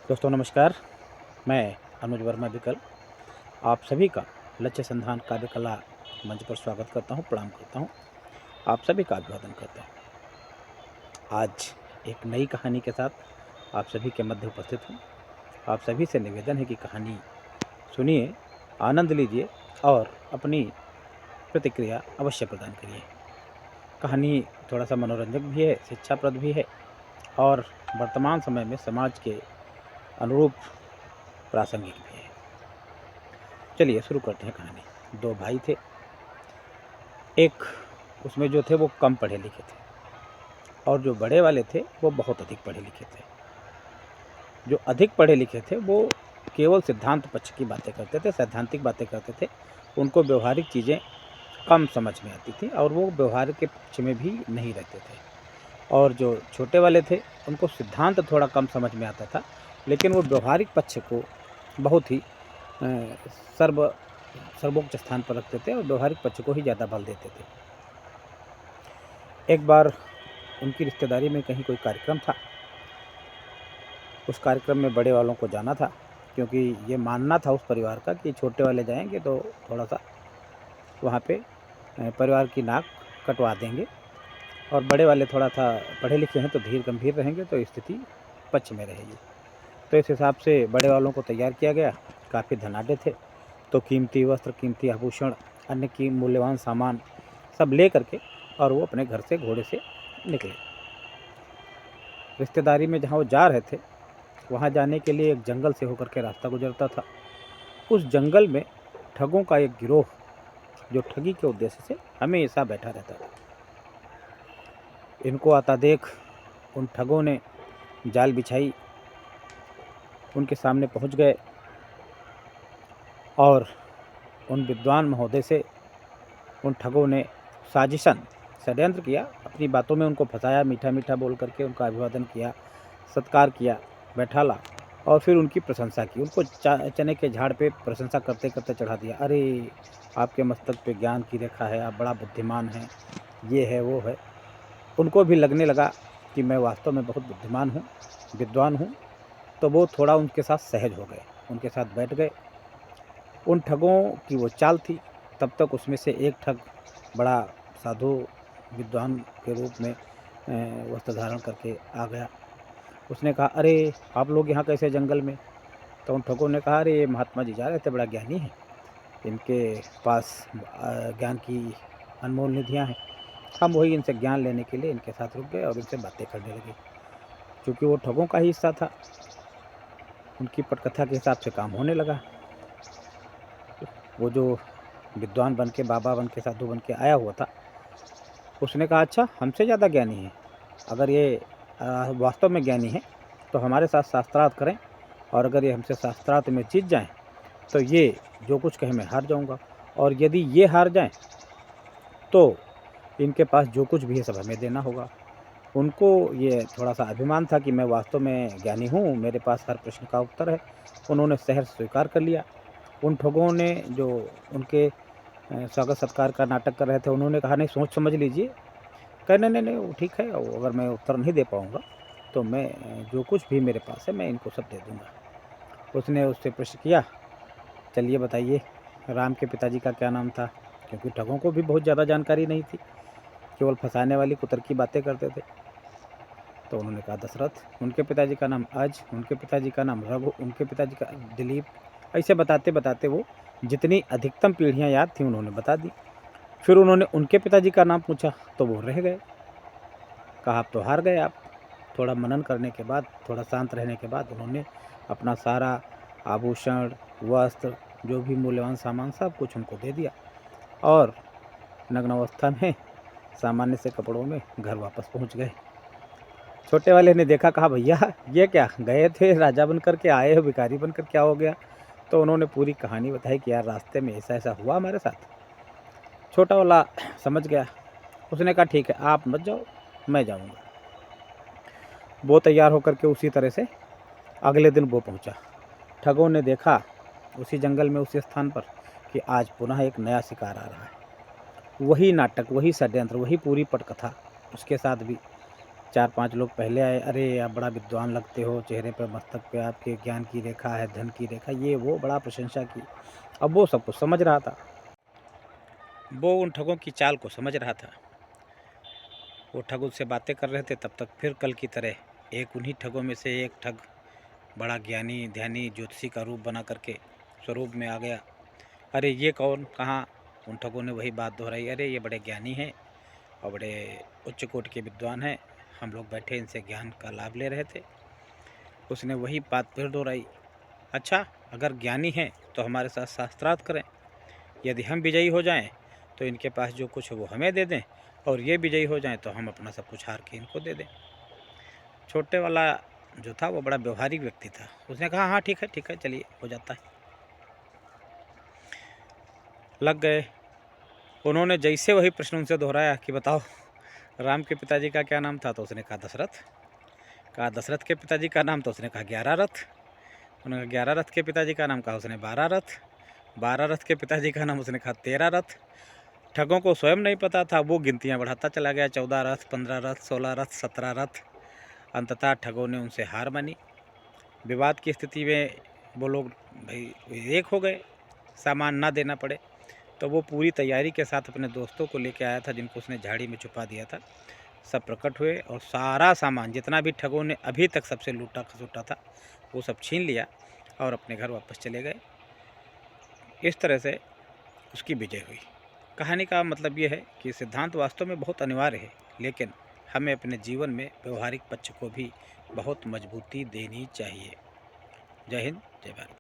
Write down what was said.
दोस्तों नमस्कार। मैं अनुज वर्मा विकल आप सभी का लक्ष्य संधान काव्य कला मंच पर स्वागत करता हूं, प्रणाम करता हूं, आप सभी का अभिवादन करता हूं। आज एक नई कहानी के साथ आप सभी के मध्य उपस्थित हूं। आप सभी से निवेदन है कि कहानी सुनिए, आनंद लीजिए और अपनी प्रतिक्रिया अवश्य प्रदान करिए। कहानी थोड़ा सा मनोरंजक भी है, शिक्षाप्रद भी है और वर्तमान समय में समाज के अनुरूप प्रासंगिक भी है। चलिए शुरू करते हैं कहानी। दो भाई थे। एक उसमें जो थे वो कम पढ़े लिखे थे और जो बड़े वाले थे वो बहुत अधिक पढ़े लिखे थे। जो अधिक पढ़े लिखे थे वो केवल सिद्धांत पक्ष की बातें करते थे, सैद्धांतिक बातें करते थे। उनको व्यवहारिक चीज़ें कम समझ में आती थी और वो व्यवहार के पक्ष में भी नहीं रहते थे। और जो छोटे वाले थे उनको सिद्धांत थोड़ा कम समझ में आता था, लेकिन वो व्यवहारिक पक्ष को बहुत ही सर्व सर्वोच्च स्थान पर रखते थे और व्यवहारिक पक्ष को ही ज़्यादा बल देते थे। एक बार उनकी रिश्तेदारी में कहीं कोई कार्यक्रम था। उस कार्यक्रम में बड़े वालों को जाना था, क्योंकि ये मानना था उस परिवार का कि छोटे वाले जाएंगे तो थोड़ा-सा वहाँ पे परिवार की नाक कटवा देंगे और बड़े वाले थोड़ा-सा पढ़े लिखे हैं तो धीर गंभीर रहेंगे तो स्थिति पक्ष में रहेगी। तो इस हिसाब से बड़े वालों को तैयार किया गया। काफ़ी धनाढ्य थे, तो कीमती वस्त्र, कीमती आभूषण, अन्य की मूल्यवान सामान सब ले करके और वो अपने घर से घोड़े से निकले। रिश्तेदारी में जहाँ वो जा रहे थे, वहाँ जाने के लिए एक जंगल से होकर के रास्ता गुजरता था। उस जंगल में ठगों का एक गिरोह, जो ठगी के उद्देश्य से हमेशा बैठा रहता था। इनको आता देख उन ठगों ने जाल बिछाई, उनके सामने पहुँच गए और उन विद्वान महोदय से उन ठगों ने साजिशन षड्यंत्र किया। अपनी बातों में उनको फंसाया, मीठा-मीठा बोल करके उनका अभिवादन किया, सत्कार किया, बैठाला और फिर उनकी प्रशंसा की। उनको चने के झाड़ पे प्रशंसा करते-करते चढ़ा दिया। अरे! आपके मस्तक पे ज्ञान की रेखा है, आप बड़ा बुद्धिमान हैं, ये है, वो है। उनको भी लगने लगा कि मैं वास्तव में बहुत बुद्धिमान हूँ, विद्वान हूँ, तो वो थोड़ा उनके साथ सहज हो गए, उनके साथ बैठ गए। उन ठगों की वो चाल थी। तब तक उसमें से एक ठग बड़ा साधु विद्वान के रूप में वस्त्र धारण करके आ गया। उसने कहा, अरे! आप लोग यहाँ कैसे जंगल में? तो उन ठगों ने कहा, अरे! ये महात्मा जी जा रहे थे, बड़ा ज्ञानी हैं। इनके पास ज्ञान की अनमोल निधियाँ हैं। हम वही इनसे ज्ञान लेने के लिए इनके साथ रुक गए और इनसे बातें करने लगे। चूँकि वो ठगों का ही हिस्सा था, उनकी पटकथा के हिसाब से काम होने लगा। वो जो विद्वान बन के, बाबा बन के, साधु बन के आया हुआ था, उसने कहा, अच्छा हमसे ज़्यादा ज्ञानी है। अगर ये वास्तव में ज्ञानी है तो हमारे साथ शास्त्रार्थ करें और अगर ये हमसे शास्त्रार्थ में जीत जाएँ तो ये जो कुछ कहें मैं हार जाऊँगा और यदि ये हार जाएँ तो इनके पास जो कुछ भी है सब हमें देना होगा। उनको ये थोड़ा-सा अभिमान था कि मैं वास्तव में ज्ञानी हूँ, मेरे पास हर प्रश्न का उत्तर है। उन्होंने सहर्ष स्वीकार कर लिया। उन ठगों ने जो उनके स्वागत सत्कार का नाटक कर रहे थे, उन्होंने कहा, नहीं सोच समझ लीजिए। कहा, नहीं, नहीं, नहीं वो ठीक है, और अगर मैं उत्तर नहीं दे पाऊँगा तो मैं जो कुछ भी मेरे पास है मैं इनको सब दे दूँगा। उसने उससे प्रश्न किया, चलिए बताइए राम के पिताजी का क्या नाम था? क्योंकि ठगों को भी बहुत ज़्यादा जानकारी नहीं थी, केवल फँसाने वाली कुतर्की बातें करते थे। तो उन्होंने कहा दशरथ, उनके पिताजी का नाम अज, उनके पिताजी का नाम रघु, उनके पिताजी का दिलीप। ऐसे बताते-बताते वो जितनी अधिकतम पीढ़ियाँ याद थीं उन्होंने बता दी। फिर उन्होंने उनके पिताजी का नाम पूछा तो वो रह गए। कहा, अब तो हार गए आप। थोड़ा मनन करने के बाद, थोड़ा शांत रहने के बाद उन्होंने अपना सारा आभूषण, वस्त्र, जो भी मूल्यवान सामान सब कुछ उनको दे दिया और नग्न अवस्था में सामान्य से कपड़ों में घर वापस पहुँच गए। छोटे वाले ने देखा, कहा, भैया ये क्या, गए थे राजा बन कर के, आए हो भिखारी बनकर, क्या हो गया? तो उन्होंने पूरी कहानी बताई कि यार रास्ते में ऐसा-ऐसा हुआ हमारे साथ। छोटा वाला समझ गया। उसने कहा, ठीक है आप मत जाओ, मैं जाऊँगा। वो तैयार होकर के उसी तरह से अगले दिन वो पहुँचा। ठगों ने देखा उसी जंगल में, उसी स्थान पर कि आज पुनः एक नया शिकार आ रहा है। वही नाटक, वही षड्यंत्र, वही पूरी पटकथा उसके साथ भी। 4-5 लोग पहले आए, "अरे! आप बड़ा विद्वान लगते हो, चेहरे पे मस्तक पे आपके ज्ञान की रेखा है, धन की रेखा।" ये वो बड़ा प्रशंसा की। अब वो सब कुछ समझ रहा था। वो उन ठगों की चाल को समझ रहा था। वो ठग उससे बातें कर रहे थे, तब तक फिर कल की तरह एक उन्हीं ठगों में से एक ठग बड़ा ज्ञानी, ध्यानी, ज्योतिषी का रूप बना करके स्वरूप में आ गया। "अरे! ये कौन? कहाँ?" उन ठगों ने वही बात दोहराई, "अरे! ये बड़े ज्ञानी हैं और बड़े उच्च कोटि के विद्वान हैं। हम लोग बैठे इनसे ज्ञान का लाभ ले रहे थे।" उसने वही बात फिर दोहराई, "अच्छा, अगर ज्ञानी हैं तो हमारे साथ शास्त्रार्थ करें। यदि हम विजयी हो जाएँ तो इनके पास जो कुछ है वो हमें दे दें, और ये विजयी हो जाएँ तो हम अपना सब कुछ हार के इनको दे दें।" छोटे वाला जो था वो बड़ा व्यावहारिक व्यक्ति था। उसने कहा, "हाँ, ठीक है, चलिए हो जाता है।" लग गए। उन्होंने जैसे वही प्रश्न उनसे दोहराया कि बताओ, राम के पिताजी का क्या नाम था? तो उसने कहा दशरथ। कहा दशरथ के पिताजी का नाम? तो उसने कहा 11 रथ। उन्होंने कहा 11 रथ के पिताजी का नाम? कहा उसने 12 रथ। 12 रथ के पिताजी का नाम? उसने कहा 13 रथ। ठगों को स्वयं नहीं पता था, वो गिनतियाँ बढ़ाता चला गया, 14 रथ, 15 रथ, 16 रथ, 17 रथ। अंततः ठगों ने उनसे हार मानी। विवाद की स्थिति में वो लोग भाई एक हो गए, सामान ना देना पड़े। तो वो पूरी तैयारी के साथ अपने दोस्तों को लेके आया था, जिनको उसने झाड़ी में छुपा दिया था। सब प्रकट हुए और सारा सामान जितना भी ठगों ने अभी तक सबसे लूटा खसोटा था, वो सब छीन लिया और अपने घर वापस चले गए। इस तरह से उसकी विजय हुई। कहानी का मतलब ये है कि सिद्धांत वास्तव में बहुत अनिवार्य है, लेकिन हमें अपने जीवन में व्यवहारिक पक्ष को भी बहुत मजबूती देनी चाहिए। जय हिंद, जय भारत।